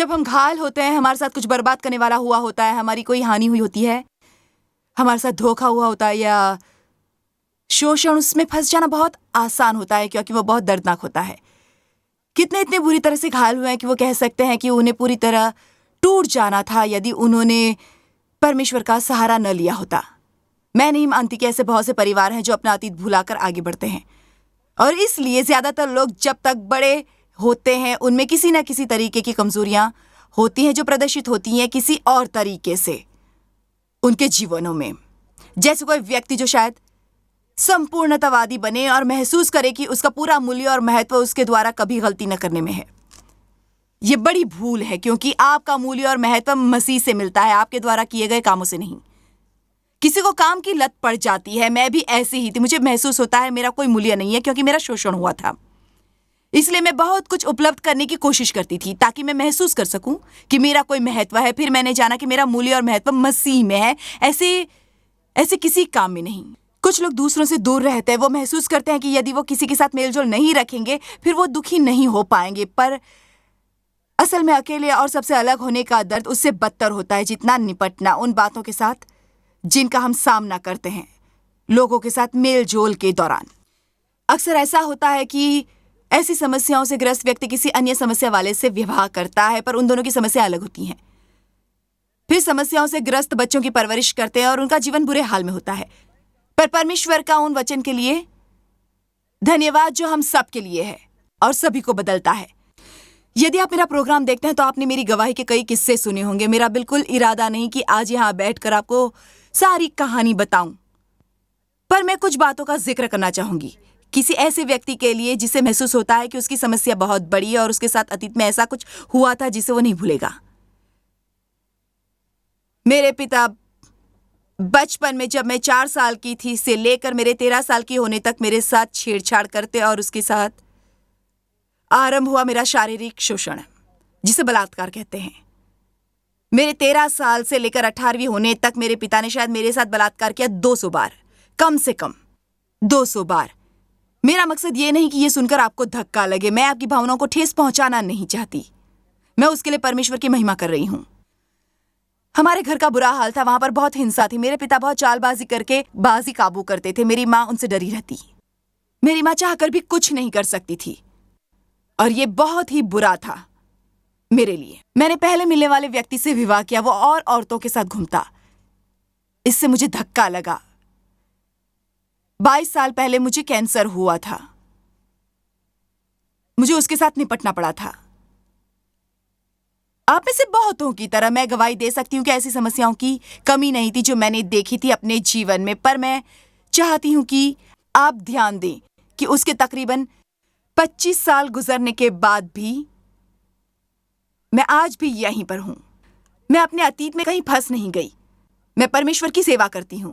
जब हम घायल होते हैं, हमारे साथ कुछ बर्बाद करने वाला हुआ होता है, हमारी कोई हानि हुई होती है, हमारे साथ धोखा हुआ होता है या शोषण, उसमें फंस जाना बहुत आसान होता है क्योंकि वो बहुत दर्दनाक होता है। कितने इतने बुरी तरह से घायल हुए हैं कि वो कह सकते हैं कि उन्हें पूरी तरह टूट जाना था यदि उन्होंने परमेश्वर का सहारा न लिया होता। मैं नहीं मानती कि ऐसे बहुत से परिवार हैं जो अपना अतीत भुलाकर आगे बढ़ते हैं, और इसलिए ज्यादातर लोग जब तक बड़े होते हैं उनमें किसी न किसी तरीके की कमजोरियां होती हैं जो प्रदर्शित होती हैं किसी और तरीके से उनके जीवनों में। जैसे कोई व्यक्ति जो शायद संपूर्णतावादी बने और महसूस करे कि उसका पूरा मूल्य और महत्व उसके द्वारा कभी गलती न करने में है। यह बड़ी भूल है क्योंकि आपका मूल्य और महत्व मसीह से मिलता है, आपके द्वारा किए गए कामों से नहीं। किसी को काम की लत पड़ जाती है, मैं भी ऐसी ही थी। मुझे महसूस होता है मेरा कोई मूल्य नहीं है क्योंकि मेरा शोषण हुआ था, इसलिए मैं बहुत कुछ उपलब्ध करने की कोशिश करती थी ताकि मैं महसूस कर सकूं कि मेरा कोई महत्व है। फिर मैंने जाना कि मेरा मूल्य और महत्व मसीह में है, ऐसे किसी काम में नहीं। कुछ लोग दूसरों से दूर रहते हैं, वो महसूस करते हैं कि यदि वो किसी के साथ मेलजोल नहीं रखेंगे फिर वो दुखी नहीं हो पाएंगे, पर असल में अकेले और सबसे अलग होने का दर्द उससे बदतर होता है जितना निपटना उन बातों के साथ जिनका हम सामना करते हैं लोगों के साथ मेलजोल के दौरान। अक्सर ऐसा होता है कि ऐसी समस्याओं से ग्रस्त व्यक्ति किसी अन्य समस्या वाले से विवाह करता है, पर उन दोनों की समस्या अलग होती हैं। फिर समस्याओं से ग्रस्त बच्चों की परवरिश करते हैं और उनका जीवन बुरे हाल में होता है, पर परमेश्वर का उन वचन के लिए धन्यवाद जो हम सब के लिए है और सभी को बदलता है। यदि आप मेरा प्रोग्राम देखते हैं तो आपने मेरी गवाही के कई किस्से सुने होंगे। मेरा बिल्कुल इरादा नहीं कि आज यहां बैठकर आपको सारी कहानी बताऊं, पर मैं कुछ बातों का जिक्र करना चाहूंगी किसी ऐसे व्यक्ति के लिए जिसे महसूस होता है कि उसकी समस्या बहुत बड़ी है और उसके साथ अतीत में ऐसा कुछ हुआ था जिसे वो नहीं भूलेगा। मेरे पिता बचपन में, जब मैं 4 साल की थी से लेकर मेरे 13 साल की होने तक मेरे साथ छेड़छाड़ करते और उसके साथ आरंभ हुआ मेरा शारीरिक शोषण, जिसे बलात्कार कहते हैं। मेरे 13 साल से लेकर 18वीं होने तक मेरे पिता ने शायद मेरे साथ बलात्कार किया 200 बार, कम से कम 200 बार। मेरा मकसद ये नहीं कि ये सुनकर आपको धक्का लगे, मैं आपकी भावनाओं को ठेस पहुंचाना नहीं चाहती, मैं उसके लिए परमेश्वर की महिमा कर रही हूं। हमारे घर का बुरा हाल था, वहां पर बहुत हिंसा थी। मेरे पिता बहुत चालबाजी करके बाजी काबू करते थे। मेरी माँ उनसे डरी रहती। मेरी माँ चाहकर भी कुछ नहीं कर सकती थी और ये बहुत ही बुरा था मेरे लिए। मैंने पहले मिलने वाले व्यक्ति से विवाह किया, वो और औरतों के साथ घूमता। इससे मुझे धक्का लगा। 22 साल पहले मुझे कैंसर हुआ था, मुझे उसके साथ निपटना पड़ा था। आप में से बहुतों की तरह मैं गवाही दे सकती हूं कि ऐसी समस्याओं की कमी नहीं थी जो मैंने देखी थी अपने जीवन में, पर मैं चाहती हूं कि आप ध्यान दें कि उसके तकरीबन 25 साल गुजरने के बाद भी मैं आज भी यहीं पर हूं। मैं अपने अतीत में कहीं फंस नहीं गई। मैं परमेश्वर की सेवा करती हूं।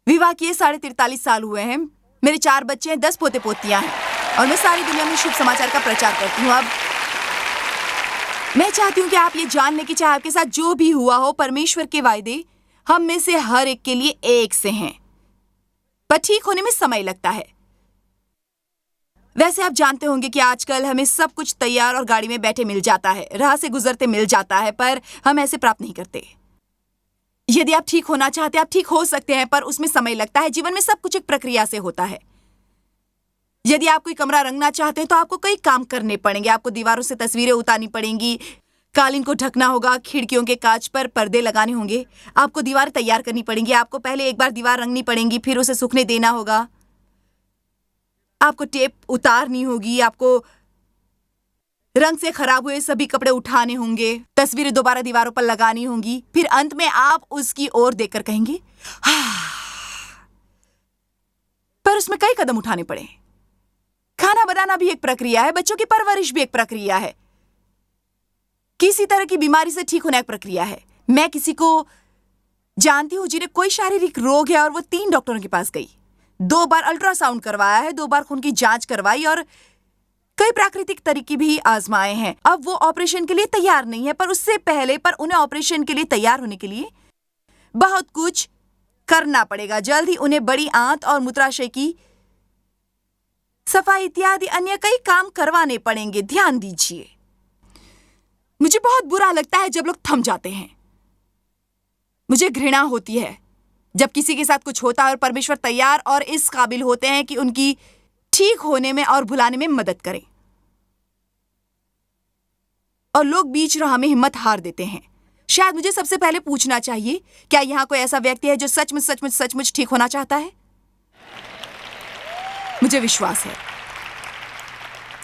विवाह किए 43.5 साल हुए हैं। मेरे 4 बच्चे हैं, 10 पोते पोतियां हैं और मैं सारी दुनिया में शुभ समाचार का प्रचार करती हूं। अब मैं चाहती हूं कि आप ये जान लें कि चाहे आपके साथ जो भी हुआ हो, परमेश्वर के वायदे हम में से हर एक के लिए एक से हैं, पर ठीक होने में समय लगता है। वैसे आप जानते होंगे कि आजकल हमें सब कुछ तैयार और गाड़ी में बैठे मिल जाता है, राह से गुजरते मिल जाता है, पर हम ऐसे प्राप्त नहीं करते। यदि आप ठीक होना चाहते हैं, आप ठीक हो सकते हैं, पर उसमें समय लगता है। जीवन में सब कुछ एक प्रक्रिया से होता है। यदि आप कोई कमरा रंगना चाहते हैं तो आपको कई काम करने पड़ेंगे। आपको दीवारों से तस्वीरें उतारनी पड़ेंगी, कालीन को ढकना होगा, खिड़कियों के कांच पर पर्दे लगाने होंगे, आपको दीवार तैयार करनी पड़ेंगी। आपको पहले एक बार दीवार रंगनी पड़ेगी, फिर उसे सूखने देना होगा, आपको टेप उतारनी होगी, आपको रंग से खराब हुए सभी कपड़े उठाने होंगे, तस्वीरें दोबारा दीवारों पर लगानी होंगी, फिर अंत में आप उसकी ओर देखकर कहेंगे पर उसमें कई कदम उठाने पड़े। खाना बनाना भी एक प्रक्रिया है, बच्चों की परवरिश भी एक प्रक्रिया है, किसी तरह की बीमारी से ठीक होना एक प्रक्रिया है। मैं किसी को जानती हूं जिन्हें कोई शारीरिक रोग है और वो 3 डॉक्टरों के पास गई, 2 बार अल्ट्रासाउंड करवाया है, 2 बार खून की जांच करवाई और कई प्राकृतिक तरीके भी आजमाए हैं। अब वो ऑपरेशन के लिए तैयार नहीं है, पर उससे पहले पर उन्हें ऑपरेशन के लिए तैयार होने के लिए बहुत कुछ करना पड़ेगा। जल्द ही उन्हें बड़ी आंत और मूत्राशय की सफाई इत्यादि अन्य कई काम करवाने पड़ेंगे। ध्यान दीजिए, मुझे बहुत बुरा लगता है जब लोग थम जाते हैं। मुझे घृणा होती है जब किसी के साथ कुछ होता है और परमेश्वर तैयार और इस काबिल होते हैं कि उनकी ठीक होने में और भुलाने में मदद करें, और लोग बीच राह में हिम्मत हार देते हैं। शायद मुझे सबसे पहले पूछना चाहिए, क्या यहाँ कोई ऐसा व्यक्ति है जो सचमुच सचमुच सचमुच ठीक होना चाहता है? मुझे विश्वास है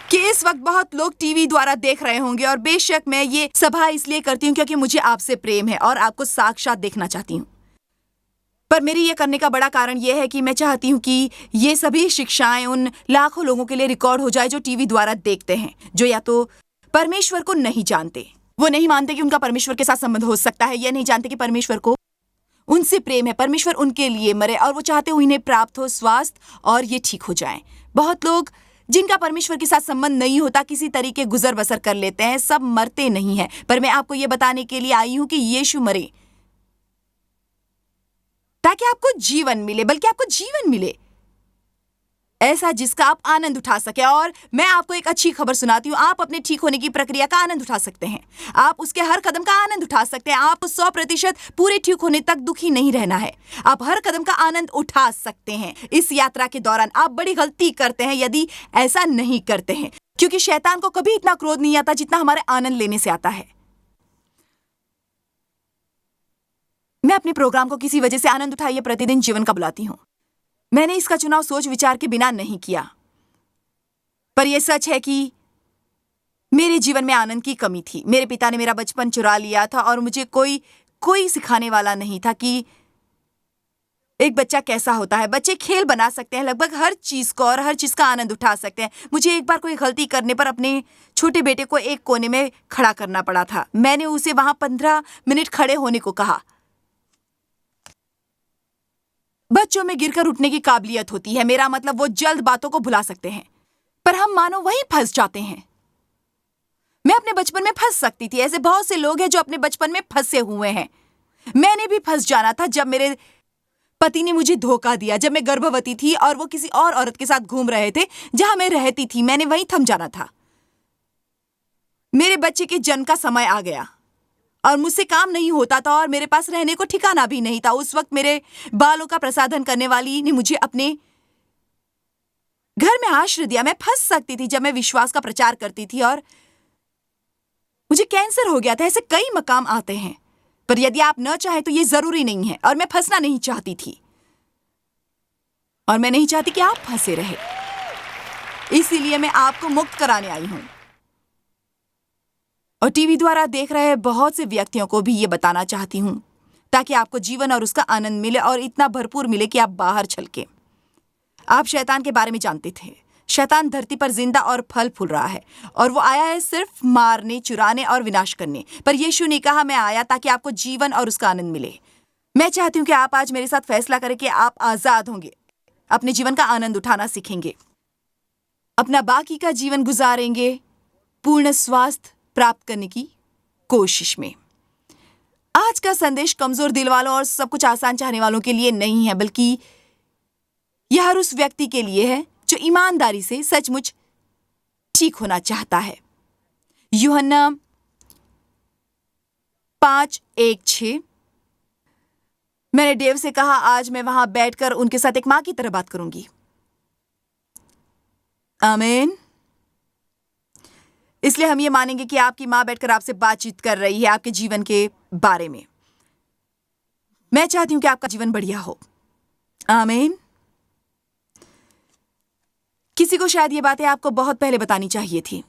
कि इस वक्त बहुत लोग टीवी द्वारा देख रहे होंगे, और बेशक मैं ये सभा इसलिए करती हूँ क्योंकि मुझे आपसे प्रेम है और आपको साक्षात देखना चाहती हूँ। पर मेरी ये करने का बड़ा कारण यह है कि मैं चाहती हूँ कि ये सभी शिक्षाएं उन लाखों लोगों के लिए रिकॉर्ड हो जाए जो टीवी द्वारा देखते हैं, जो या तो परमेश्वर को नहीं जानते, वो नहीं मानते कि उनका परमेश्वर के साथ संबंध हो सकता है, या नहीं जानते कि परमेश्वर को उनसे प्रेम है, परमेश्वर उनके लिए मरे और वो चाहते हो इन्हें प्राप्त हो स्वास्थ्य और ये ठीक हो जाएं। बहुत लोग जिनका परमेश्वर के साथ संबंध नहीं होता किसी तरीके गुजर बसर कर लेते हैं। सब मरते नहीं हैं, पर मैं आपको ये बताने के लिए आई हूं कि यीशु मरे ताकि आपको जीवन मिले, बल्कि आपको जीवन मिले ऐसा जिसका आप आनंद उठा सके। और मैं आपको एक अच्छी खबर सुनाती हूँ, आप अपने ठीक होने की प्रक्रिया का आनंद उठा सकते हैं। आप उसके हर कदम का आनंद उठा सकते हैं। आपको 100% पूरे ठीक होने तक दुखी नहीं रहना है। आप हर कदम का आनंद उठा सकते हैं। इस यात्रा के दौरान आप बड़ी गलती करते हैं यदि ऐसा नहीं करते हैं, क्योंकि शैतान को कभी इतना क्रोध नहीं आता जितना हमारे आनंद लेने से आता है। मैं अपने प्रोग्राम को किसी वजह से आनंद उठाइए प्रतिदिन जीवन का बुलाती हूँ। मैंने इसका चुनाव सोच विचार के बिना नहीं किया, पर यह सच है कि मेरे जीवन में आनंद की कमी थी। मेरे पिता ने मेरा बचपन चुरा लिया था और मुझे कोई सिखाने वाला नहीं था कि एक बच्चा कैसा होता है। बच्चे खेल बना सकते हैं लगभग हर चीज को और हर चीज का आनंद उठा सकते हैं। मुझे एक बार कोई गलती करने पर अपने छोटे बेटे को एक कोने में खड़ा करना पड़ा था। मैंने उसे वहां 15 मिनट खड़े होने को कहा। बच्चों में गिरकर उठने की काबिलियत होती है, मेरा मतलब वो जल्द बातों को भुला सकते हैं, पर हम मानो वहीं फंस जाते हैं। मैं अपने बचपन में फंस सकती थी। ऐसे बहुत से लोग हैं जो अपने बचपन में फंसे हुए हैं। मैंने भी फंस जाना था जब मेरे पति ने मुझे धोखा दिया, जब मैं गर्भवती थी और वो किसी और औरत के साथ घूम रहे थे जहां मैं रहती थी। मैंने वहीं थम जाना था। मेरे बच्चे के जन्म का समय आ गया और मुझसे काम नहीं होता था और मेरे पास रहने को ठिकाना भी नहीं था। उस वक्त मेरे बालों का प्रसाधन करने वाली ने मुझे अपने घर में आश्रय दिया। मैं फंस सकती थी जब मैं विश्वास का प्रचार करती थी और मुझे कैंसर हो गया था। ऐसे कई मकाम आते हैं, पर यदि आप न चाहें तो ये जरूरी नहीं है। और मैं फंसना नहीं चाहती थी और मैं नहीं चाहती कि आप फंसे रहे। इसीलिए मैं आपको मुक्त कराने आई हूं और टीवी द्वारा देख रहे बहुत से व्यक्तियों को भी ये बताना चाहती हूं ताकि आपको जीवन और उसका आनंद मिले और इतना भरपूर मिले कि आप बाहर छलके। आप शैतान के बारे में जानते थे। शैतान धरती पर जिंदा और फल फूल रहा है और वो आया है सिर्फ मारने, चुराने और विनाश करने। पर यीशु ने कहा, मैं आया ताकि आपको जीवन और उसका आनंद मिले। मैं चाहती हूं कि आप आज मेरे साथ फैसला करें कि आप आजाद होंगे, अपने जीवन का आनंद उठाना सीखेंगे, अपना बाकी का जीवन गुजारेंगे पूर्ण स्वास्थ्य प्राप्त करने की कोशिश में। आज का संदेश कमजोर दिल वालों और सब कुछ आसान चाहने वालों के लिए नहीं है, बल्कि यह हर उस व्यक्ति के लिए है जो ईमानदारी से सचमुच ठीक होना चाहता है। यूहन्ना 5:1-6। मैंने डेव से कहा आज मैं वहां बैठकर उनके साथ एक मां की तरह बात करूंगी। आमीन। इसलिए हम ये मानेंगे कि आपकी मां बैठकर आपसे बातचीत कर रही है आपके जीवन के बारे में। मैं चाहती हूं कि आपका जीवन बढ़िया हो। आमीन। किसी को शायद ये बातें आपको बहुत पहले बतानी चाहिए थी।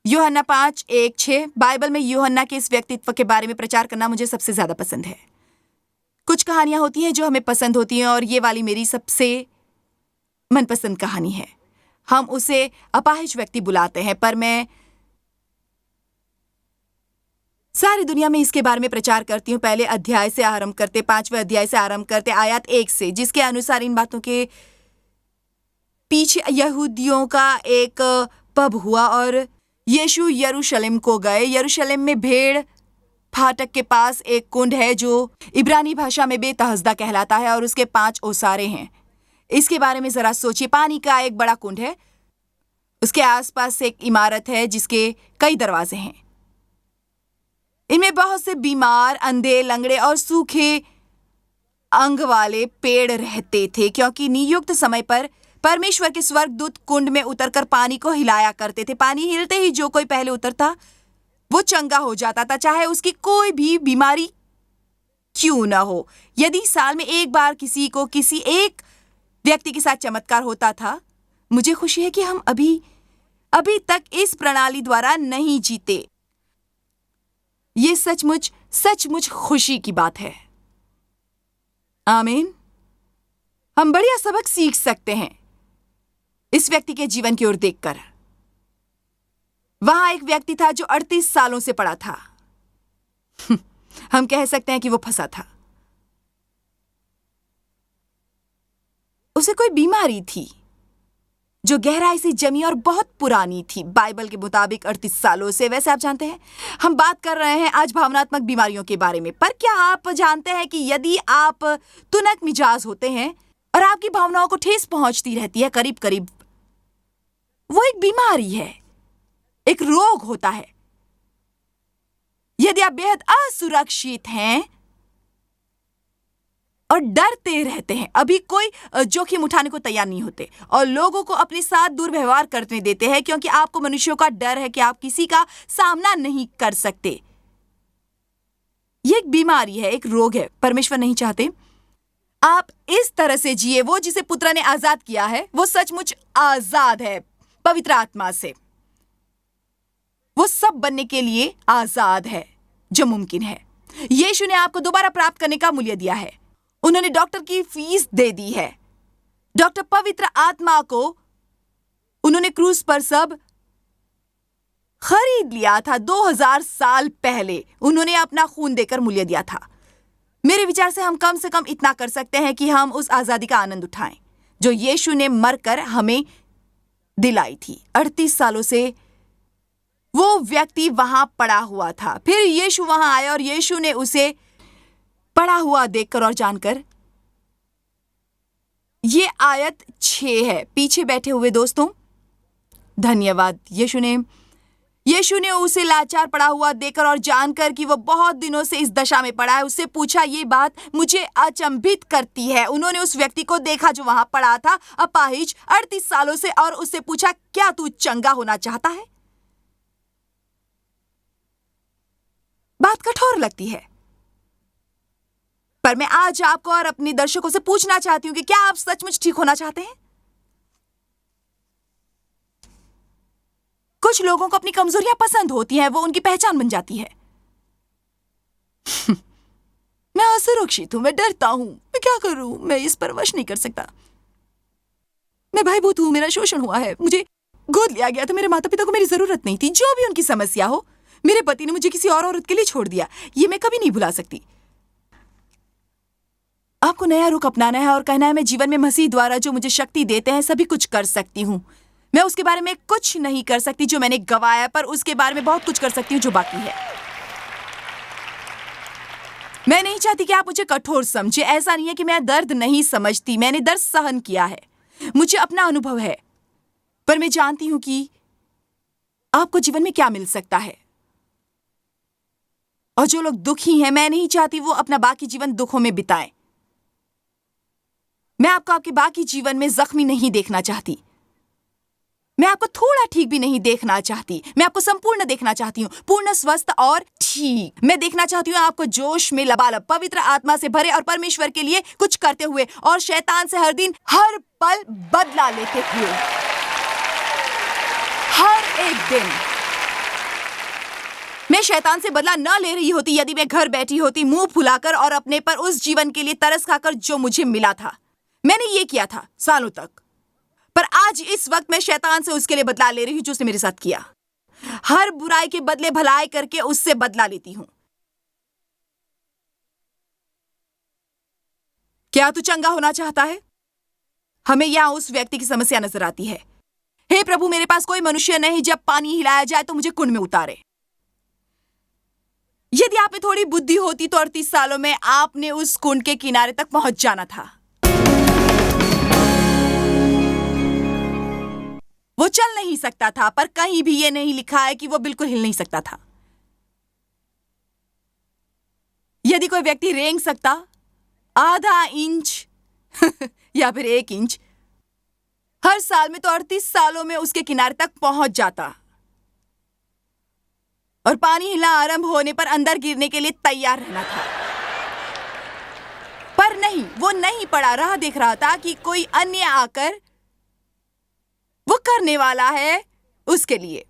यूहन्ना 5:1-6। बाइबल में यूहन्ना के इस व्यक्तित्व के बारे में प्रचार करना मुझे सबसे ज्यादा पसंद है। कुछ कहानियां होती हैं जो हमें पसंद होती हैं और ये वाली मेरी सबसे मनपसंद कहानी है। हम उसे अपाहिज व्यक्ति बुलाते हैं, पर मैं सारी दुनिया में इसके बारे में प्रचार करती हूँ। पहले अध्याय से आरंभ करते, 5वें अध्याय से आरंभ करते आयत 1 से, जिसके अनुसार इन बातों के पीछे यहूदियों का एक पब हुआ और यीशु यरूशलेम को गए। यरूशलेम में भेड़ फाटक के पास एक कुंड है जो इब्रानी भाषा में बेतहसदा कहलाता है और उसके 5 ओसारे हैं। इसके बारे में जरा सोचिए। पानी का एक बड़ा कुंड है उसके आसपास एक इमारत है जिसके कई दरवाजे हैं। इनमें बहुत से बीमार, अंधे, लंगड़े और सूखे अंग वाले पेड़ रहते थे, क्योंकि नियुक्त समय पर परमेश्वर के स्वर्गदूत कुंड में उतरकर पानी को हिलाया करते थे। पानी हिलते ही जो कोई पहले उतरता वो चंगा हो जाता था, चाहे उसकी कोई भी बीमारी क्यों न हो। यदि साल में एक बार किसी को किसी एक व्यक्ति के साथ चमत्कार होता था, मुझे खुशी है कि हम अभी तक इस प्रणाली द्वारा नहीं जीते। ये सचमुच खुशी की बात है। आमीन। हम बढ़िया सबक सीख सकते हैं इस व्यक्ति के जीवन की ओर देखकर। वहां एक व्यक्ति था जो 38 सालों से पड़ा था। हम कह सकते हैं कि वो फंसा था। उसे कोई बीमारी थी जो गहराई से जमी और बहुत पुरानी थी। बाइबल के मुताबिक 38 सालों से। वैसे आप जानते हैं, हम बात कर रहे हैं आज भावनात्मक बीमारियों के बारे में, पर क्या आप जानते हैं कि यदि आप तुनक मिजाज होते हैं और आपकी भावनाओं को ठेस पहुंचती रहती है करीब करीब, वो एक बीमारी है, एक रोग होता है। यदि आप बेहद असुरक्षित हैं और डरते रहते हैं, अभी कोई जोखिम उठाने को तैयार नहीं होते और लोगों को अपने साथ दुर्व्यवहार करने देते हैं क्योंकि आपको मनुष्यों का डर है कि आप किसी का सामना नहीं कर सकते, ये एक बीमारी है, एक रोग है। परमेश्वर नहीं चाहते आप इस तरह से जिए। वो जिसे पुत्र ने आजाद किया है वो सचमुच आजाद है पवित्र आत्मा से। वो सब बनने के लिए आजाद है जो मुमकिन है। यीशु ने आपको दोबारा प्राप्त करने का मूल्य दिया है। उन्होंने डॉक्टर की फीस दे दी है। डॉक्टर पवित्र आत्मा को उन्होंने क्रूस पर सब खरीद लिया था। 2000 साल पहले उन्होंने अपना खून देकर मूल्य दिया था। मेरे विचार से हम कम से कम इतना कर सकते हैं कि हम उस आजादी का आनंद उठाएं जो यीशु ने मरकर हमें दिलाई थी। 38 सालों से वो व्यक्ति वहां पड़ा हुआ था। फिर यीशु वहां आया और यीशु ने उसे पड़ा हुआ देखकर और जानकर, ये आयत 6 है पीछे बैठे हुए दोस्तों, धन्यवाद। यीशु ने उसे लाचार पड़ा हुआ देखकर और जानकर कि वो बहुत दिनों से इस दशा में पड़ा है, उससे पूछा, ये बात मुझे अचंभित करती है। उन्होंने उस व्यक्ति को देखा जो वहां पड़ा था, अपाहिज 38 सालों से, और उससे पूछा, क्या तू चंगा होना चाहता है? बात कठोर लगती है, पर मैं आज आपको और अपने दर्शकों से पूछना चाहती हूं कि क्या आप सचमुच ठीक होना चाहते हैं? कुछ लोगों को अपनी कमजोरियां पसंद होती हैं, वो उनकी पहचान बन जाती है। मैं असुरक्षित हूं, मैं डरता हूं, मैं क्या करूं? मैं इस पर वश नहीं कर सकता। मैं भयभीत हूं, मेरा शोषण हुआ है, मुझे गोद लिया गया था, मेरे माता पिता को मेरी जरूरत नहीं थी। जो भी उनकी समस्या हो, मेरे पति ने मुझे किसी और औरत के लिए छोड़ दिया, ये मैं कभी नहीं भुला सकती। आपको नया रुख अपनाना है और कहना है, मैं जीवन में मसीह द्वारा जो मुझे शक्ति देते हैं सभी कुछ कर सकती हूं। मैं उसके बारे में कुछ नहीं कर सकती जो मैंने गवाया, पर उसके बारे में बहुत कुछ कर सकती हूं जो बाकी है। मैं नहीं चाहती कि आप मुझे कठोर समझे। ऐसा नहीं है कि मैं दर्द नहीं समझती, मैंने दर्द सहन किया है, मुझे अपना अनुभव है, पर मैं जानती हूं कि आपको जीवन में क्या मिल सकता है। और जो लोग दुखी हैं, मैं नहीं चाहती वो अपना बाकी जीवन दुखों में बिताएं। मैं आपको आपके बाकी जीवन में जख्मी नहीं देखना चाहती। मैं आपको थोड़ा ठीक भी नहीं देखना चाहती। मैं आपको संपूर्ण देखना चाहती हूँ, पूर्ण, स्वस्थ और ठीक। मैं देखना चाहती हूँ आपको जोश में लबालब, पवित्र आत्मा से भरे और परमेश्वर के लिए कुछ करते हुए और शैतान से हर दिन, हर पल बदला लेते हुए, हर एक दिन। मैं शैतान से बदला न ले रही होती यदि मैं घर बैठी होती मुंह फुलाकर और अपने पर उस जीवन के लिए तरस खाकर जो मुझे मिला था। मैंने ये किया था सालों तक, पर आज इस वक्त मैं शैतान से उसके लिए बदला ले रही हूं जो उसने मेरे साथ किया। हर बुराई के बदले भलाई करके उससे बदला लेती हूं। क्या तू चंगा होना चाहता है? हमें यहां उस व्यक्ति की समस्या नजर आती है। हे प्रभु, मेरे पास कोई मनुष्य नहीं, जब पानी हिलाया जाए तो मुझे कुंड में उतारे। यदि आप में थोड़ी बुद्धि होती तो 38 सालों में आपने उस कुंड के किनारे तक पहुंच जाना था। वो चल नहीं सकता था, पर कहीं भी ये नहीं लिखा है कि वो बिल्कुल हिल नहीं सकता था। यदि कोई व्यक्ति रेंग सकता आधा इंच या फिर 1 इंच, हर साल में तो 38 सालों में उसके किनारे तक पहुंच जाता और पानी हिलना आरंभ होने पर अंदर गिरने के लिए तैयार रहना था। पर नहीं, वो नहीं पड़ा रहा, देख रहा था कि कोई अन्य आकर वो करने वाला है उसके लिए।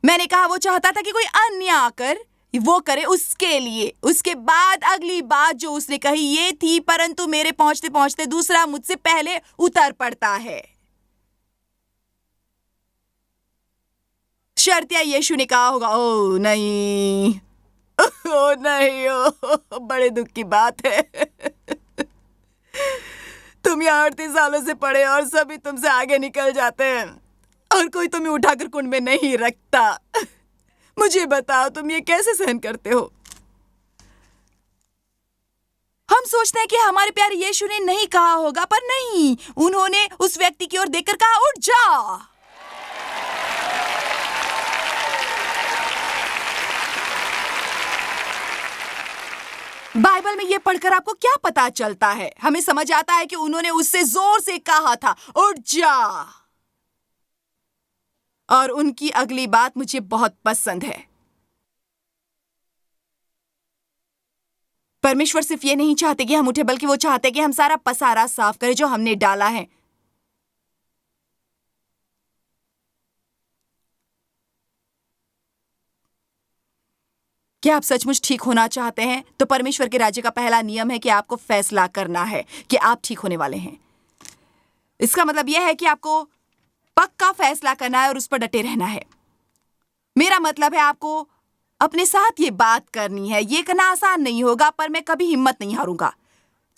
मैंने कहा वो चाहता था कि कोई अन्य आकर वो करे उसके लिए। उसके बाद अगली बात जो उसने कही ये थी, परंतु मेरे पहुंचते पहुंचते दूसरा मुझसे पहले उतर पड़ता है। शर्तिया यीशु ने कहा होगा, ओ नहीं, ओ नहीं, ओ बड़े दुख की बात है। तुम यहाँ 38 सालों से पढ़े और सभी तुमसे आगे निकल जाते हैं और कोई तुम्हें उठाकर कुंड में नहीं रखता। मुझे बताओ तुम ये कैसे सहन करते हो? हम सोचते हैं कि हमारे प्यारे यीशु ने नहीं कहा होगा, पर नहीं, उन्होंने उस व्यक्ति की ओर देखकर कहा, उठ जा। बाइबल में ये पढ़कर आपको क्या पता चलता है? हमें समझ आता है कि उन्होंने उससे जोर से कहा था, उठ जा। और उनकी अगली बात मुझे बहुत पसंद है। परमेश्वर सिर्फ ये नहीं चाहते कि हम उठे, बल्कि वो चाहते कि हम सारा पसारा साफ करें जो हमने डाला है। क्या आप सचमुच ठीक होना चाहते हैं? तो परमेश्वर के राज्य का पहला नियम है कि आपको फैसला करना है कि आप ठीक होने वाले हैं। इसका मतलब यह है कि आपको पक्का फैसला करना है और उस पर डटे रहना है। मेरा मतलब है आपको अपने साथ ये बात करनी है। ये करना आसान नहीं होगा, पर मैं कभी हिम्मत नहीं हारूंगा,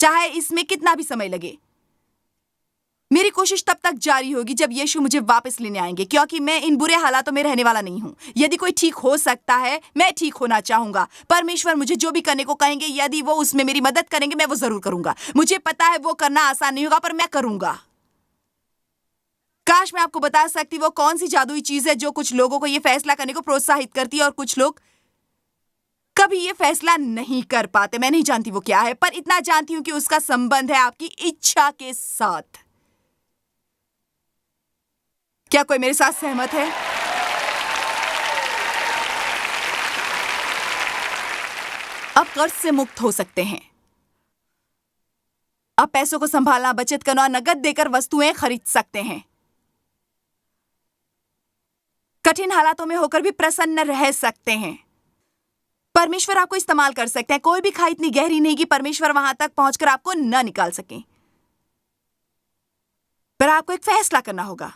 चाहे इसमें कितना भी समय लगे। मेरी कोशिश तब तक जारी होगी जब यीशु मुझे वापस लेने आएंगे, क्योंकि मैं इन बुरे हालातों में रहने वाला नहीं हूं। यदि कोई ठीक हो सकता है, मैं ठीक होना चाहूंगा। परमेश्वर मुझे जो भी करने को कहेंगे, यदि वो उसमें मेरी मदद करेंगे, मैं वो जरूर करूंगा। मुझे पता है वो करना आसान नहीं होगा, पर मैं करूंगा। काश मैं आपको बता सकती वो कौन सी जादुई चीज है जो कुछ लोगों को ये फैसला करने को प्रोत्साहित करती है और कुछ लोग कभी ये फैसला नहीं कर पाते। मैं नहीं जानती वो क्या है, पर इतना जानती हूं कि उसका संबंध है आपकी इच्छा के साथ। क्या कोई मेरे साथ सहमत है? आप कर्ज से मुक्त हो सकते हैं। आप पैसों को संभालना, बचत करना, नकद देकर वस्तुएं खरीद सकते हैं। कठिन हालातों में होकर भी प्रसन्न रह सकते हैं। परमेश्वर आपको इस्तेमाल कर सकते हैं। कोई भी खाई इतनी गहरी नहीं कि परमेश्वर वहां तक पहुंचकर आपको न निकाल सके। पर आपको एक फैसला करना होगा।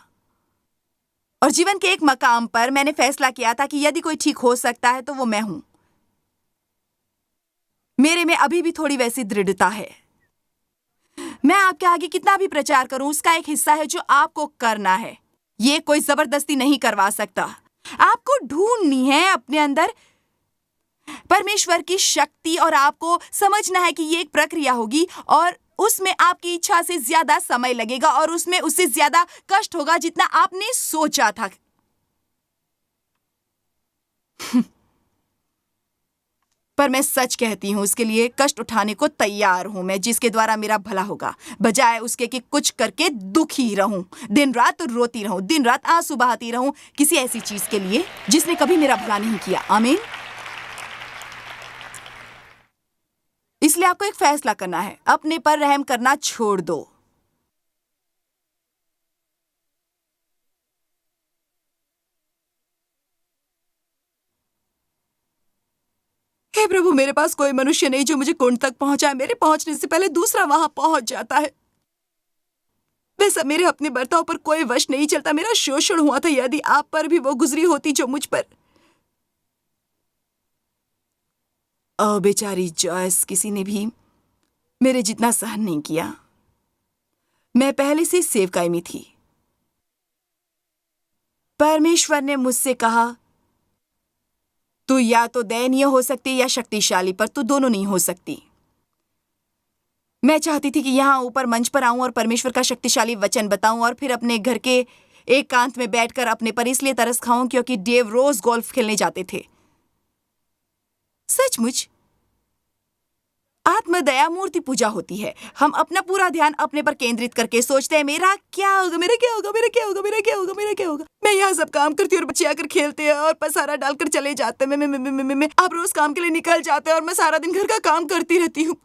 और जीवन के एक मकाम पर मैंने फैसला किया था कि यदि कोई ठीक हो सकता है तो वो मैं हूं। मेरे में अभी भी थोड़ी वैसी दृढ़ता है। मैं आपके आगे कितना भी प्रचार करूं, उसका एक हिस्सा है जो आपको करना है। ये कोई जबरदस्ती नहीं करवा सकता। आपको ढूंढनी है अपने अंदर परमेश्वर की शक्ति, और आपको समझना है कि ये एक प्रक्रिया होगी और उसमें आपकी इच्छा से ज्यादा समय लगेगा और उसमें उससे ज्यादा कष्ट होगा जितना आपने सोचा था। पर मैं सच कहती हूं, उसके लिए कष्ट उठाने को तैयार हूं मैं, जिसके द्वारा मेरा भला होगा, बजाय उसके कि कुछ करके दुखी रहूं, दिन रात रोती रहूं, दिन रात आंसू बहाती रहूं किसी ऐसी चीज के लिए जिसने कभी मेरा भला नहीं किया। आमीन। इसलिए आपको एक फैसला करना है। अपने पर रहम करना छोड़ दो। हे प्रभु, मेरे पास कोई मनुष्य नहीं जो मुझे कुंड तक पहुंचाए। मेरे पहुंचने से पहले दूसरा वहां पहुंच जाता है। वैसा मेरे अपने बर्ताव पर कोई वश नहीं चलता। मेरा शोषण हुआ था। यदि आप पर भी वो गुजरी होती जो मुझ पर। ओ बेचारी जॉयस, किसी ने भी मेरे जितना सहन नहीं किया। मैं पहले से सेवकाई में थी। परमेश्वर ने मुझसे कहा, तू या तो दयनीय हो सकती या शक्तिशाली, पर तू दोनों नहीं हो सकती। मैं चाहती थी कि यहां ऊपर मंच पर आऊं और परमेश्वर का शक्तिशाली वचन बताऊं और फिर अपने घर के एकांत में बैठकर अपने पर इसलिए तरस खाऊं क्योंकि डेव रोज गोल्फ खेलने जाते थे। सचमुच आत्मदया मूर्ति पूजा होती है। हम अपना पूरा ध्यान अपने पर केंद्रित करके सोचते हैं मेरा क्या होगा, मेरा क्या होगा, मेरा क्या होगा, मेरा क्या होगा, मेरा क्या होगा। मैं यहाँ सब काम करती हूँ और बच्चे आकर खेलते हैं और पसारा डालकर चले जाते हैं। मैं आप रोज काम के लिए निकल जाते हैं और मैं सारा दिन घर का काम करती रहती हूँ।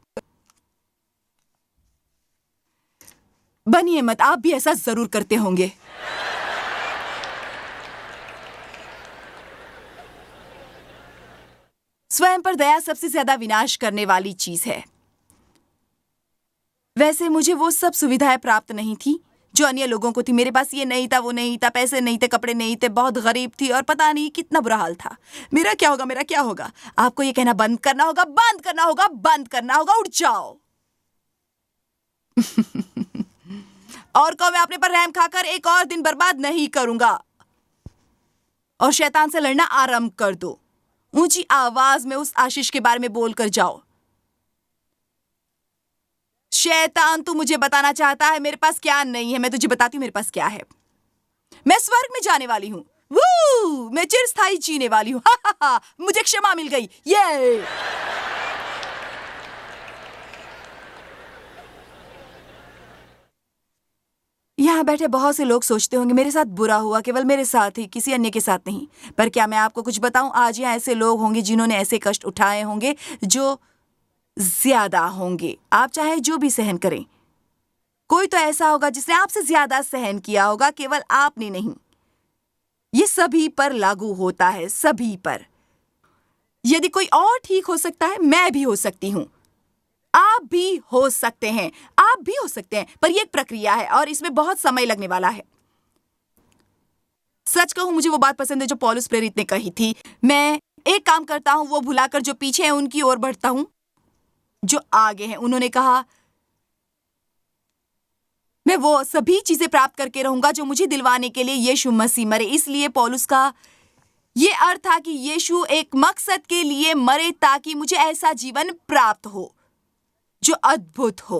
बनिए मत, आप भी ऐसा जरूर करते होंगे। स्वयं पर दया सबसे ज्यादा विनाश करने वाली चीज है। वैसे मुझे वो सब सुविधाएं प्राप्त नहीं थी जो अन्य लोगों को थी। मेरे पास ये नहीं था, वो नहीं था, पैसे नहीं थे, कपड़े नहीं थे, बहुत गरीब थी और पता नहीं कितना बुरा हाल था। मेरा क्या होगा, मेरा क्या होगा। आपको ये कहना बंद करना होगा, बंद करना होगा, बंद करना होगा। उठ जाओ। और कहो मैं अपने पर रहम खाकर एक और दिन बर्बाद नहीं करूंगा। और शैतान से लड़ना आरंभ कर दो। ऊंची आवाज में उस आशीष के बारे में बोलकर जाओ। शैतान तू मुझे बताना चाहता है मेरे पास क्या नहीं है। मैं तुझे बताती हूँ मेरे पास क्या है। मैं स्वर्ग में जाने वाली हूँ। वू! मैं चिरस्थायी जीने वाली हूँ। हा, हा, हा, मुझे क्षमा मिल गई। ये यहाँ बैठे बहुत से लोग सोचते होंगे मेरे साथ बुरा हुआ केवल मेरे साथ ही, किसी अन्य के साथ नहीं। पर क्या मैं आपको कुछ बताऊं, आज यहाँ ऐसे लोग होंगे जिन्होंने ऐसे कष्ट उठाए होंगे जो ज्यादा होंगे। आप चाहे जो भी सहन करें, कोई तो ऐसा होगा जिसने आपसे ज्यादा सहन किया होगा, केवल आपने नहीं। ये सभी पर लागू होता है, सभी पर। यदि कोई और ठीक हो सकता है, मैं भी हो सकती हूँ। आप भी हो सकते हैं, आप भी हो सकते हैं। पर यह एक प्रक्रिया है और इसमें बहुत समय लगने वाला है। सच कहूं, मुझे वो बात पसंद है जो पौलुस प्रेरित ने कही थी। मैं एक काम करता हूं, वो भुलाकर जो पीछे हैं उनकी ओर बढ़ता हूं जो आगे हैं। उन्होंने कहा मैं वो सभी चीजें प्राप्त करके रहूंगा जो मुझे दिलवाने के लिए यीशु मसीह मरे। इसलिए पौलुस का ये अर्थ था कि यीशु एक मकसद के लिए मरे ताकि मुझे ऐसा जीवन प्राप्त हो जो अद्भुत हो।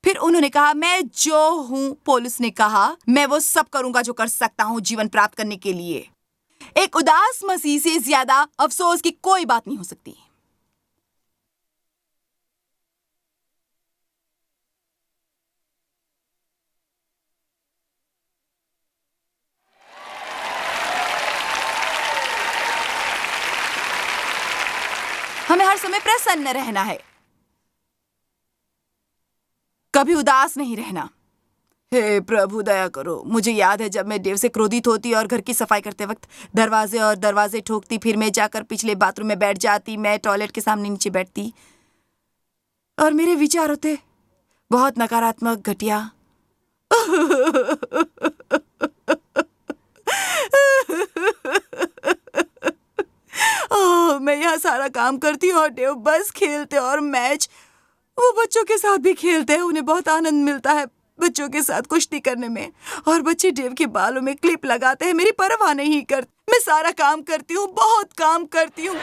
फिर उन्होंने कहा मैं जो हूं, पौलुस ने कहा मैं वो सब करूंगा जो कर सकता हूं जीवन प्राप्त करने के लिए। एक उदास मसीह से ज्यादा अफसोस की कोई बात नहीं हो सकती। हमें हर समय प्रसन्न रहना है, कभी उदास नहीं रहना। हे प्रभु दया करो। मुझे याद है जब मैं देव से क्रोधित होती और घर की सफाई करते वक्त दरवाजे ठोकती, फिर मैं जाकर पिछले बाथरूम में बैठ जाती, मैं टॉयलेट के सामने नीचे बैठती और मेरे विचार होते बहुत नकारात्मक, घटिया। मैं यहाँ सारा काम करती हूँ और देव बस खेलते और मैच। वो बच्चों के साथ भी खेलते हैं, उन्हें बहुत आनंद मिलता है बच्चों के साथ कुश्ती करने में। और बच्चे देव के बालों में क्लिप लगाते हैं, मेरी परवाह नहीं करते। मैं सारा काम करती हूँ, बहुत काम करती हूँ।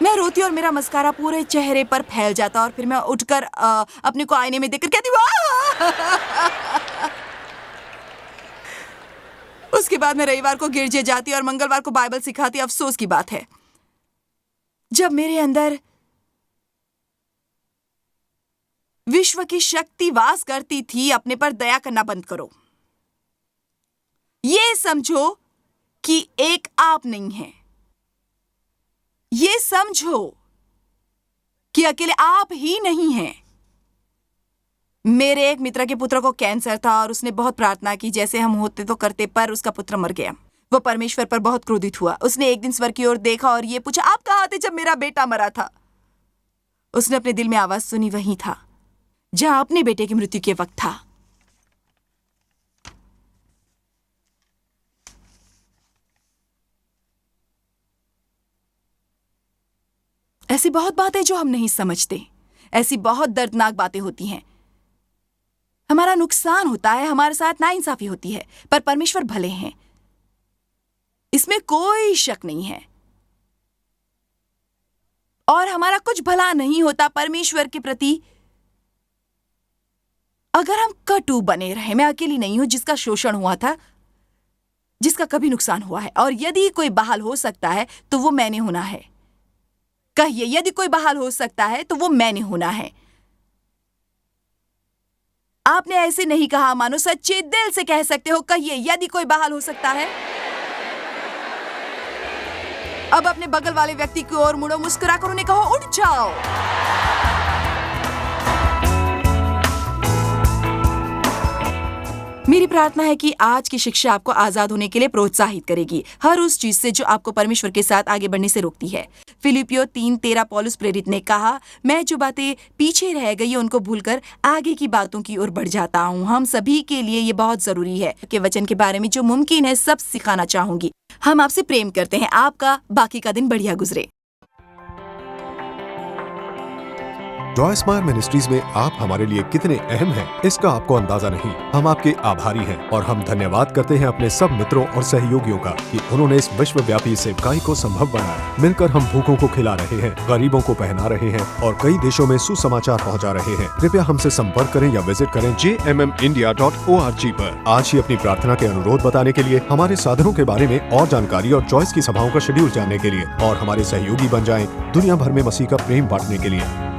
मैं रोती और मेरा मस्कारा पूरे चेहरे पर फैल जाता और फिर मैं उठकर अपने को आईने में देखकर कहती वाह। उसके बाद मैं रविवार को गिरजे जाती और मंगलवार को बाइबल सिखाती। अफसोस की बात है जब मेरे अंदर विश्व की शक्ति वास करती थी। अपने पर दया करना बंद करो। ये समझो कि एक आप नहीं है। ये समझो कि अकेले आप ही नहीं हैं। मेरे एक मित्र के पुत्र को कैंसर था और उसने बहुत प्रार्थना की, जैसे हम होते तो करते, पर उसका पुत्र मर गया। वो परमेश्वर पर बहुत क्रोधित हुआ। उसने एक दिन स्वर्ग की ओर देखा और ये पूछा आप कहाँ थे जब मेरा बेटा मरा था। उसने अपने दिल में आवाज सुनी, वही था जहां अपने बेटे की मृत्यु के वक्त था। ऐसी बहुत बातें जो हम नहीं समझते, ऐसी बहुत दर्दनाक बातें होती हैं। हमारा नुकसान होता है, हमारे साथ नाइंसाफी होती है, पर परमेश्वर भले हैं, इसमें कोई शक नहीं है। और हमारा कुछ भला नहीं होता परमेश्वर के प्रति अगर हम कटु बने रहे, मैं अकेली नहीं हूं जिसका शोषण हुआ था, जिसका कभी नुकसान हुआ है, और यदि कोई बहाल हो सकता है तो वो मैंने होना है। कहिए, यदि कोई बहाल हो सकता है तो वो मैंने होना है। आपने ऐसे नहीं कहा मानो सच्चे दिल से कह सकते हो। कहिए, यदि कोई बहाल हो सकता है। अब अपने बगल वाले व्यक्ति की ओर मुड़ो, मुस्कुराकर उन्हें कहो, उठ जाओ। मेरी प्रार्थना है कि आज की शिक्षा आपको आजाद होने के लिए प्रोत्साहित करेगी, हर उस चीज से जो आपको परमेश्वर के साथ आगे बढ़ने से रोकती है। फिलिपियो 3:13 पौलुस प्रेरित ने कहा, मैं जो बातें पीछे रह गई उनको भूलकर आगे की बातों की ओर बढ़ जाता हूँ। हम सभी के लिए ये बहुत जरूरी है कि वचन के बारे में जो मुमकिन है सब सिखाना चाहूंगी। हम आपसे प्रेम करते हैं। आपका बाकी का दिन बढ़िया गुजरे। जॉय स्माइल मिनिस्ट्रीज में आप हमारे लिए कितने अहम हैं, इसका आपको अंदाजा नहीं। हम आपके आभारी हैं और हम धन्यवाद करते हैं अपने सब मित्रों और सहयोगियों का कि उन्होंने इस विश्वव्यापी सेवकाई को संभव बनाया। मिलकर हम भूखों को खिला रहे हैं, गरीबों को पहना रहे हैं और कई देशों में सुसमाचार पहुंचा रहे हैं। कृपया हमसे संपर्क करें या विजिट करें jmmindia.org पर। आज ही अपनी प्रार्थना के अनुरोध बताने के लिए, हमारे साधनों के बारे में और जानकारी और जॉयस की सभाओं का शेड्यूल जानने के लिए, और हमारे सहयोगी बन जाएं दुनिया भर में मसीह का प्रेम बांटने के लिए।